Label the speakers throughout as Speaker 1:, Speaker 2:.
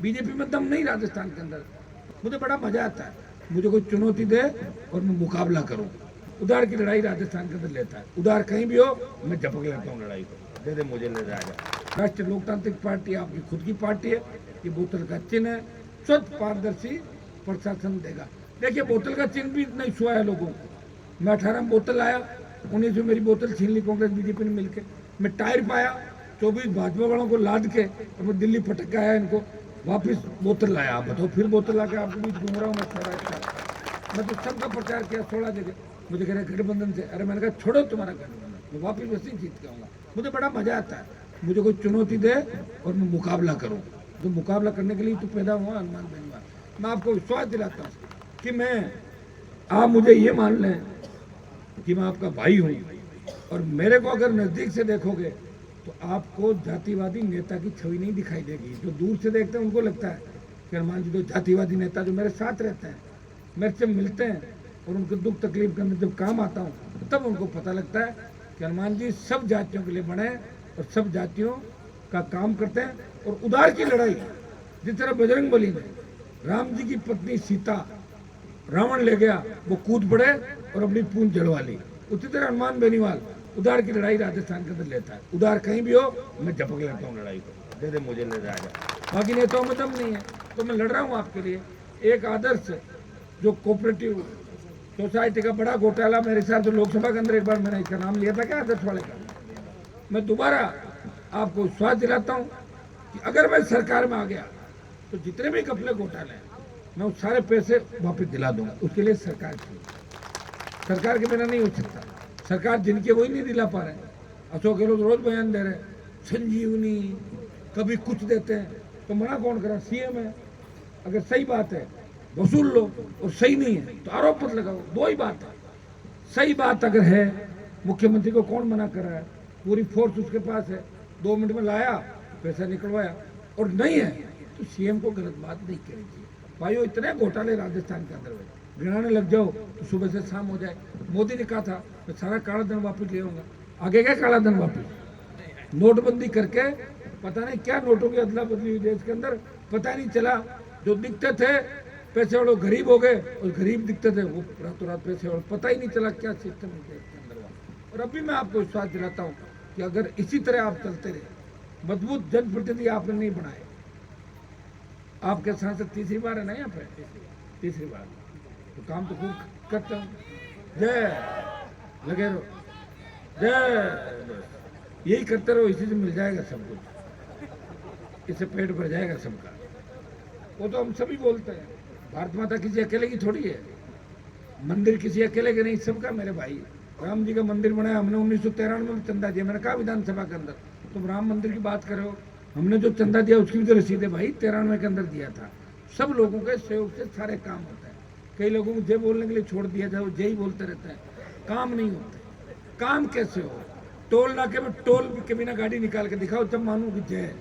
Speaker 1: BJP में दम नहीं राजस्थान के अंदर। मुझे बड़ा मजा आता है, मुझे कोई चुनौती दे और मैं मुकाबला करूं। उधार की लड़ाई राजस्थान के अंदर लेता है, उधार कहीं भी हो मैं झपक लेता हूँ लड़ाई को, दे दे मुझे ले जाएगा। राष्ट्रीय लोकतांत्रिक पार्टी आपकी खुद की पार्टी है, ये बोतल का चिन्ह है, स्वच्छ पारदर्शी प्रशासन देगा। देखिए बोतल का चिन्ह भी नहीं छुआ है लोगों को। मैं 18 में बोतल लाया, 19 में मेरी बोतल छीन ली कांग्रेस बीजेपी ने मिलकर। मैं टायर पाया, 24 भाजपा वालों को लाद के और मैं दिल्ली पटक के आया, इनको वापस बोतल लाया। आप बताओ, फिर बोतल ला के आपके बीच घूम रहा हूँ मैं तो सबका प्रचार किया 16 जगह। मुझे कह रहे गठबंधन से, अरे मैंने कहा छोड़ो तुम्हारा गठबंधन, मैं वापस वैसे ही जीत के आऊँगा। मुझे बड़ा मजा आता है, मुझे कोई चुनौती दे और मैं मुकाबला करूँ। तो मुकाबला करने के लिए तो पैदा हुआ हनुमान बेनीवाल। मैं आपको विश्वास दिलाता हूँ कि आप मुझे ये मान लें कि मैं आपका भाई हूँ, और मेरे को अगर नज़दीक से देखोगे तो आपको जातिवादी नेता की छवि नहीं दिखाई देगी। जो दूर से देखते हैं उनको लगता है कि हनुमान जी तो जातिवादी नेता, जो मेरे साथ रहते हैं, मेरे से मिलते हैं और उनके दुख तकलीफ के अंदर जब काम आता हूँ तब उनको पता लगता है कि हनुमान जी सब जातियों के लिए बने और सब जातियों का काम करते हैं। और उधार की लड़ाई, जिस तरह बजरंगबली ने राम जी की पत्नी सीता रावण ले गया, वो कूद पड़े और अपनी पूंछ जड़वा ली, उसी तरह हनुमान बेनीवाल उधार की लड़ाई राजस्थान के अंदर लेता है। उधार कहीं भी हो मैं झपक लेता हूँ लड़ाई को, दे दे मुझे ले जाएगा। बाकी नेताओं में दम नहीं है तो मैं लड़ रहा हूँ आपके लिए। एक आदर्श जो कोऑपरेटिव सोसाइटी का बड़ा घोटाला मेरे हिसाब से लोकसभा के अंदर एक बार मैंने इसका नाम लिया था, क्या आदर्श वाले का। मैं दोबारा आपको विश्वास दिलाता हूँ कि अगर मैं सरकार में आ गया तो जितने भी घपले घोटाले हैं मैं उस सारे पैसे वापस दिला दूंगा। उसके लिए सरकार के बिना नहीं हो सकता। सरकार जिनके वही नहीं दिला पा रहे। अशोक गहलोत रोज बयान दे रहे, संजीवनी कभी कुछ देते हैं तो मना कौन करा, सीएम है। अगर सही बात है वसूल लो, और सही नहीं है तो आरोप मत लगाओ, दो ही बात है। सही बात अगर है, मुख्यमंत्री को कौन मना कर रहा है, पूरी फोर्स उसके पास है, 2 मिनट में लाया पैसा निकलवाया। और नहीं है तो सीएम को गलत बात नहीं कहनी चाहिए। भाइयों इतने घोटाले राजस्थान के अंदर हुए, गिनाने लग जाओ तो सुबह से शाम हो जाए। मोदी ने कहा था मैं सारा काला धन वापस ले आऊंगा, आगे क्या काला धन वापस। नोटबंदी करके पता नहीं क्या नोटों की अदला बदली हुई देश के अंदर, पता नहीं चला। जो दिखते थे पैसे वालों गरीब हो गए, और गरीब दिखते थे वो रातों रात पैसे वालों, पता ही नहीं चला क्या सिस्टम है देश के अंदर हुआ। और अभी मैं आपको विश्वास दिलाता हूँ कि अगर इसी तरह आप चलते रहे, मजबूत जनप्रतिनिधि आपने नहीं बनाए, आपके सांसद तीसरी बार है ना यहाँ पे, तीसरी बार, तो काम तो खूब करते हो। जय लगे रहो, जय यही करते रहो, इसी से मिल जाएगा सब कुछ, इससे पेट भर जाएगा सबका। वो तो हम सभी बोलते हैं, भारत माता किसी अकेले की थोड़ी है, मंदिर किसी अकेले के नहीं, सबका। मेरे भाई राम जी का मंदिर बनाया हमने 1993 में चंदा दिया। मैंने कहा विधानसभा के अंदर तुम राम मंदिर की बात कर रहे हो, हमने जो चंदा दिया उसकी भी तो रसीद है भाई, 93 के अंदर दिया था। सब लोगों के सहयोग से सारे काम होते हैं। कई लोगों को जय बोलने के लिए छोड़ दिया जाए, वो जय ही बोलते रहते हैं, काम नहीं होते। काम कैसे हो, टोल नाके में टोल के बिना गाड़ी निकाल के दिखाओ तब मानू कि जय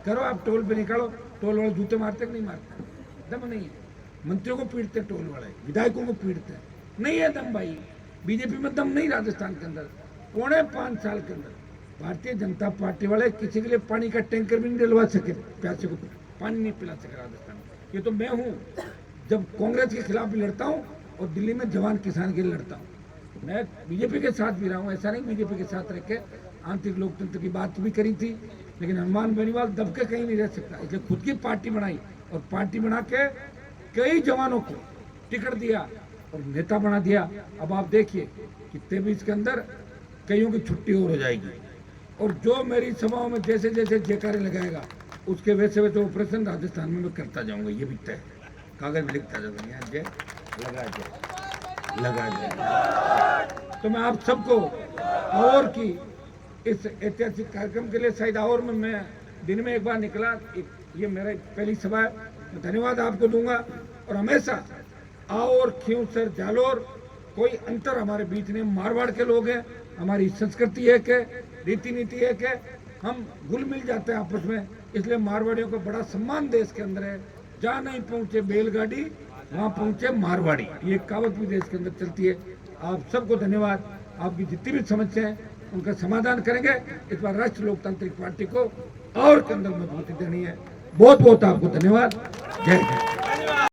Speaker 1: करो। आप टोल पे निकालो, टोल वाले जूते मारते कि नहीं मारते, दम नहीं है। मंत्रियों को पीटते टोल वाले, विधायकों को पीटते नहीं है दम भाई। बीजेपी में दम नहीं राजस्थान के अंदर। 5.25 साल के अंदर भारतीय जनता पार्टी वाले किसी के लिए पानी का टैंकर भी नहीं डलवा सके, प्यासे को पानी नहीं पिला सके राजस्थान में। ये तो मैं हूँ, जब कांग्रेस के खिलाफ भी लड़ता हूँ और दिल्ली में जवान किसान के लिए लड़ता हूँ। मैं बीजेपी के साथ भी रहा हूँ, ऐसा नहीं बीजेपी के साथ रह के आंतरिक लोकतंत्र की बात भी करी थी, लेकिन हनुमान बेनीवाल दब के कहीं नहीं रह सकता। इसलिए खुद की पार्टी बनाई और पार्टी बना के कई जवानों को टिकट दिया और नेता बना दिया। अब आप देखिए कि 23 के अंदर कईयों की छुट्टी और हो जाएगी, और जो मेरी सभाओं में जैसे जैसे जयकारे लगाएगा उसके वैसे वैसे ऑपरेशन राजस्थान में मैं करता जाऊंगा। ये भी तय, कागज में लिखता जाऊंगा, यहाँ जय लगा जय। तो मैं आप सबको और की इस ऐतिहासिक कार्यक्रम के लिए शायद और में मैं दिन में एक बार निकला, ये मेरा पहली सभा है, मैं धन्यवाद आपको दूंगा। और हमेशा और खियूसर जालोर कोई अंतर हमारे बीच नहीं, मारवाड़ के लोग हैं, हमारी संस्कृति एक है, रीति नीति एक है, हम घुल मिल जाते हैं आपस में। इसलिए मारवाड़ियों का बड़ा सम्मान देश के अंदर है। जहाँ नहीं पहुंचे बैलगाड़ी वहाँ पहुंचे मारवाड़ी, ये कहावत भी देश के अंदर चलती है। आप सबको धन्यवाद। आपकी जितनी भी समस्या है उनका समाधान करेंगे। इस बार राष्ट्रीय लोकतांत्रिक पार्टी को और के अंदर मजबूती देनी है। बहुत बहुत आपको धन्यवाद। जय हिंद।